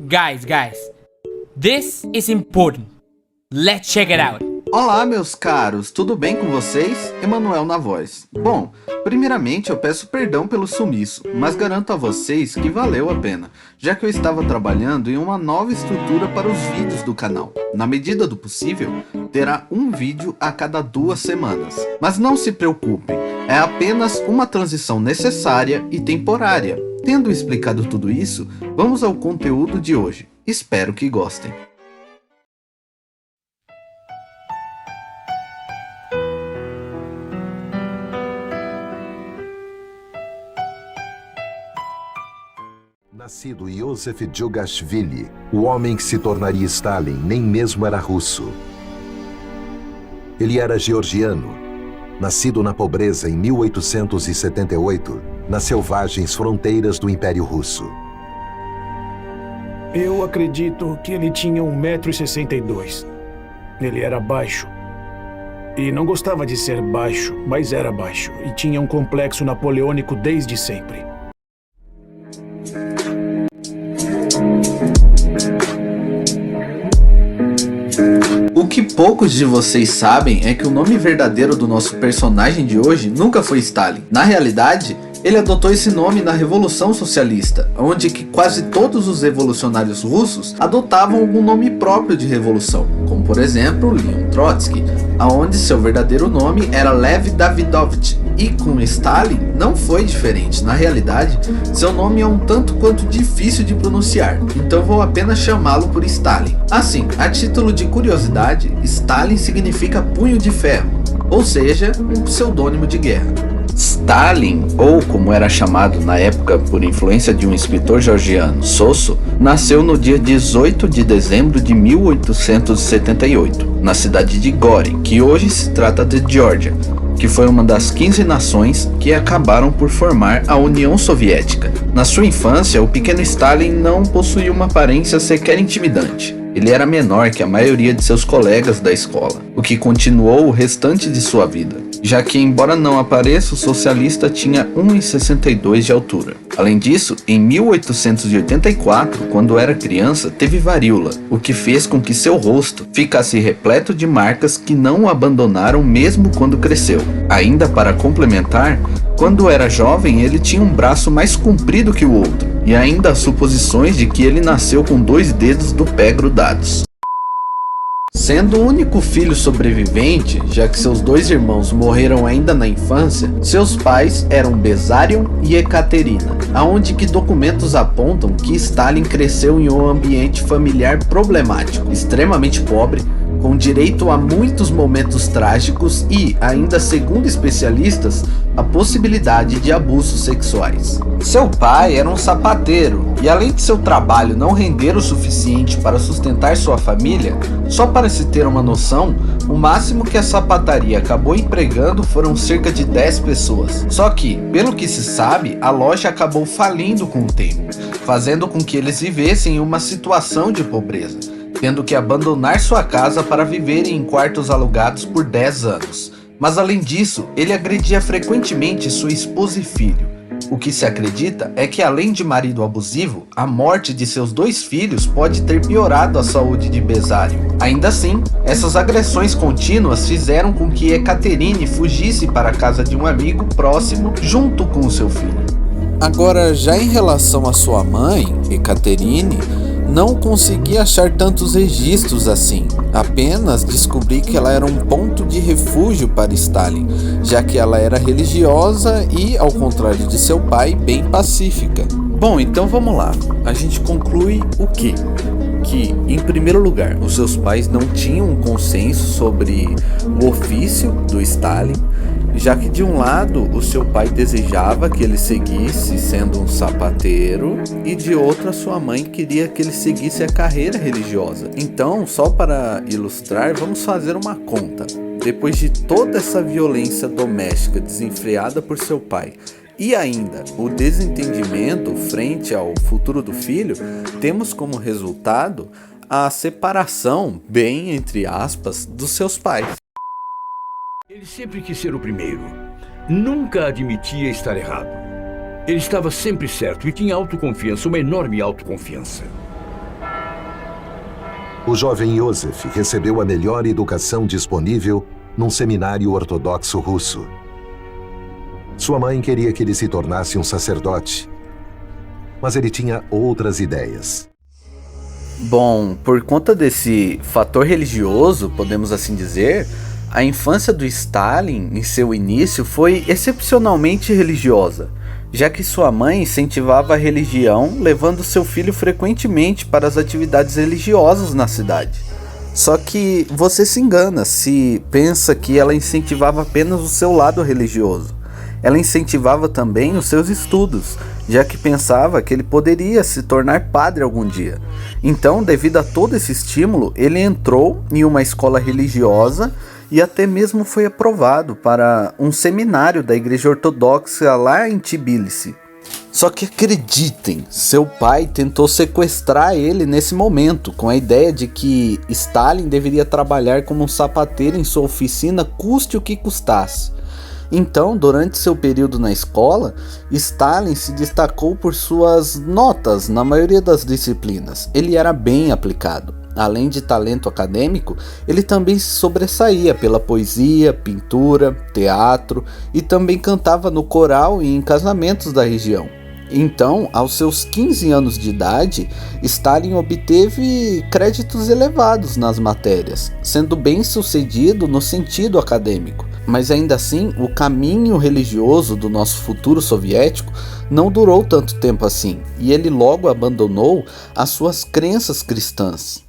Guys, this is important. Let's check it out. Olá, meus caros, tudo bem com vocês? Emanuel na voz. Bom, primeiramente eu peço perdão pelo sumiço, mas garanto a vocês que valeu a pena, já que eu estava trabalhando em uma nova estrutura para os vídeos do canal. Na medida do possível, terá um vídeo a cada 2 semanas. Mas não se preocupem, é apenas uma transição necessária e temporária. Tendo explicado tudo isso, vamos ao conteúdo de hoje. Espero que gostem. Nascido Iosif Djugashvili, o homem que se tornaria Stalin nem mesmo era russo. Ele era georgiano, nascido na pobreza em 1878, nas selvagens fronteiras do Império Russo. Eu acredito que ele tinha 1,62 m. Ele era baixo. E não gostava de ser baixo, mas era baixo. E tinha um complexo napoleônico desde sempre. O que poucos de vocês sabem é que o nome verdadeiro do nosso personagem de hoje nunca foi Stalin. Na realidade, ele adotou esse nome na Revolução Socialista, onde que quase todos os revolucionários russos adotavam algum nome próprio de revolução, como por exemplo Leon Trotsky, aonde seu verdadeiro nome era Lev Davidovich. E com Stalin não foi diferente. Na realidade, seu nome é um tanto quanto difícil de pronunciar, então vou apenas chamá-lo por Stalin. Assim, a título de curiosidade, Stalin significa punho de ferro, ou seja, um pseudônimo de guerra. Stalin, ou como era chamado na época por influência de um escritor georgiano, Sosso, nasceu no dia 18 de dezembro de 1878, na cidade de Gori, que hoje se trata de Geórgia, que foi uma das 15 nações que acabaram por formar a União Soviética. Na sua infância, o pequeno Stalin não possuía uma aparência sequer intimidante. Ele era menor que a maioria de seus colegas da escola, o que continuou o restante de sua vida, já que, embora não apareça, o socialista tinha 1,62 m de altura. Além disso, em 1884, quando era criança, teve varíola, o que fez com que seu rosto ficasse repleto de marcas que não o abandonaram mesmo quando cresceu. Ainda para complementar, quando era jovem ele tinha um braço mais comprido que o outro, e ainda há suposições de que ele nasceu com 2 dedos do pé grudados. Sendo o único filho sobrevivente, já que seus 2 irmãos morreram ainda na infância, seus pais eram Besarion e Ekaterina, aonde que documentos apontam que Stalin cresceu em um ambiente familiar problemático, extremamente pobre, com direito a muitos momentos trágicos e, ainda segundo especialistas, a possibilidade de abusos sexuais. Seu pai era um sapateiro e, além de seu trabalho não render o suficiente para sustentar sua família, só para se ter uma noção, o máximo que a sapataria acabou empregando foram cerca de 10 pessoas. Só que, pelo que se sabe, a loja acabou falindo com o tempo, fazendo com que eles vivessem em uma situação de pobreza, tendo que abandonar sua casa para viverem em quartos alugados por 10 anos. Mas além disso, ele agredia frequentemente sua esposa e filho. O que se acredita é que, além de marido abusivo, a morte de seus 2 filhos pode ter piorado a saúde de Besarion. Ainda assim, essas agressões contínuas fizeram com que Ekaterine fugisse para a casa de um amigo próximo junto com seu filho. Agora, já em relação à sua mãe, Ekaterine, não consegui achar tantos registros assim, apenas descobri que ela era um ponto de refúgio para Stalin, já que ela era religiosa e, ao contrário de seu pai, bem pacífica. Bom, então vamos lá, a gente conclui o quê? Que, em primeiro lugar, os seus pais não tinham um consenso sobre o ofício do Stalin, já que de um lado o seu pai desejava que ele seguisse sendo um sapateiro e de outro a sua mãe queria que ele seguisse a carreira religiosa. Então, só para ilustrar, vamos fazer uma conta. Depois de toda essa violência doméstica desenfreada por seu pai e ainda o desentendimento frente ao futuro do filho, temos como resultado a separação, bem entre aspas, dos seus pais. Ele sempre quis ser o primeiro. Nunca admitia estar errado. Ele estava sempre certo e tinha autoconfiança, uma enorme autoconfiança. O jovem Iosif recebeu a melhor educação disponível num seminário ortodoxo russo. Sua mãe queria que ele se tornasse um sacerdote, mas ele tinha outras ideias. Bom, por conta desse fator religioso, podemos assim dizer, a infância do Stalin, em seu início, foi excepcionalmente religiosa, já que sua mãe incentivava a religião, levando seu filho frequentemente para as atividades religiosas na cidade. Só que você se engana se pensa que ela incentivava apenas o seu lado religioso. Ela incentivava também os seus estudos, já que pensava que ele poderia se tornar padre algum dia. Então, devido a todo esse estímulo, ele entrou em uma escola religiosa e até mesmo foi aprovado para um seminário da Igreja Ortodoxa lá em Tbilisi. Só que acreditem, seu pai tentou sequestrar ele nesse momento, com a ideia de que Stalin deveria trabalhar como um sapateiro em sua oficina, custe o que custasse. Então, durante seu período na escola, Stalin se destacou por suas notas na maioria das disciplinas. Ele era bem aplicado. Além de talento acadêmico, ele também se sobressaía pela poesia, pintura, teatro e também cantava no coral e em casamentos da região. Então, aos seus 15 anos de idade, Stalin obteve créditos elevados nas matérias, sendo bem sucedido no sentido acadêmico. Mas ainda assim, o caminho religioso do nosso futuro soviético não durou tanto tempo assim, e ele logo abandonou as suas crenças cristãs.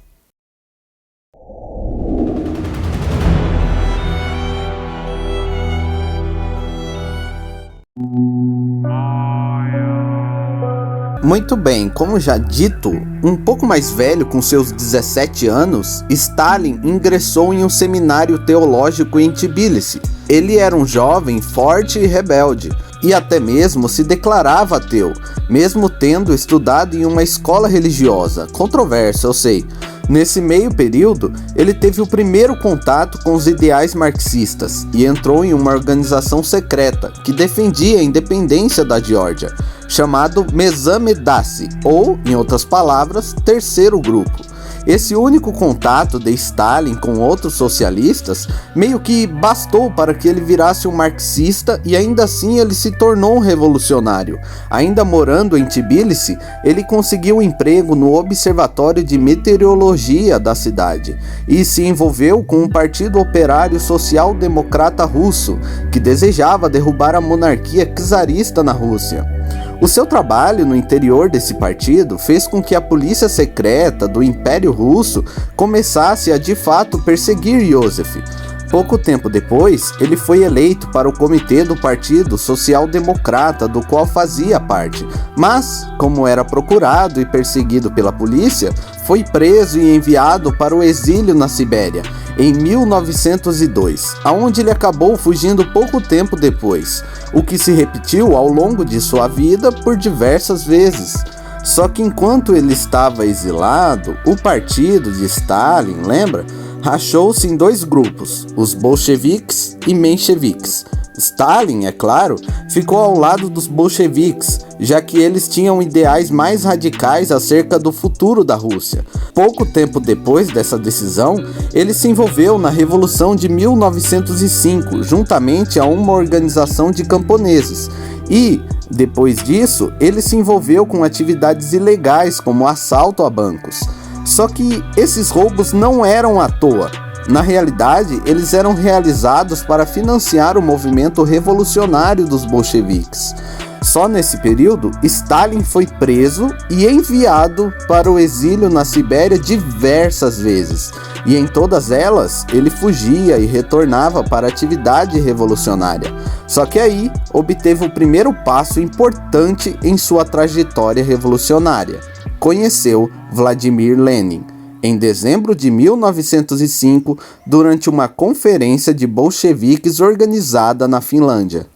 Muito bem, como já dito, um pouco mais velho, com seus 17 anos, Stalin ingressou em um seminário teológico em Tbilisi. Ele era um jovem forte e rebelde, e até mesmo se declarava ateu, mesmo tendo estudado em uma escola religiosa. Controverso, eu sei. Nesse meio período, ele teve o primeiro contato com os ideais marxistas e entrou em uma organização secreta que defendia a independência da Geórgia, chamado Mezamedassi, ou, em outras palavras, Terceiro Grupo. Esse único contato de Stalin com outros socialistas meio que bastou para que ele virasse um marxista, e ainda assim ele se tornou um revolucionário. Ainda morando em Tbilisi, ele conseguiu um emprego no Observatório de Meteorologia da cidade e se envolveu com o Partido Operário Social Democrata Russo, que desejava derrubar a monarquia czarista na Rússia. O seu trabalho no interior desse partido fez com que a polícia secreta do Império Russo começasse a de fato perseguir Iosif. Pouco tempo depois, ele foi eleito para o comitê do Partido Social Democrata, do qual fazia parte, mas, como era procurado e perseguido pela polícia, foi preso e enviado para o exílio na Sibéria, em 1902, aonde ele acabou fugindo pouco tempo depois, o que se repetiu ao longo de sua vida por diversas vezes. Só que enquanto ele estava exilado, o partido de Stalin, lembra? Rachou-se em dois grupos, os bolcheviques e mencheviques. Stalin, é claro, ficou ao lado dos bolcheviques, já que eles tinham ideais mais radicais acerca do futuro da Rússia. Pouco tempo depois dessa decisão, ele se envolveu na Revolução de 1905, juntamente a uma organização de camponeses. E, depois disso, ele se envolveu com atividades ilegais como assalto a bancos. Só que esses roubos não eram à toa. Na realidade, eles eram realizados para financiar o movimento revolucionário dos bolcheviques. Só nesse período, Stalin foi preso e enviado para o exílio na Sibéria diversas vezes. E em todas elas, ele fugia e retornava para a atividade revolucionária. Só que aí, obteve o primeiro passo importante em sua trajetória revolucionária. Conheceu Vladimir Lenin, em dezembro de 1905, durante uma conferência de bolcheviques organizada na Finlândia.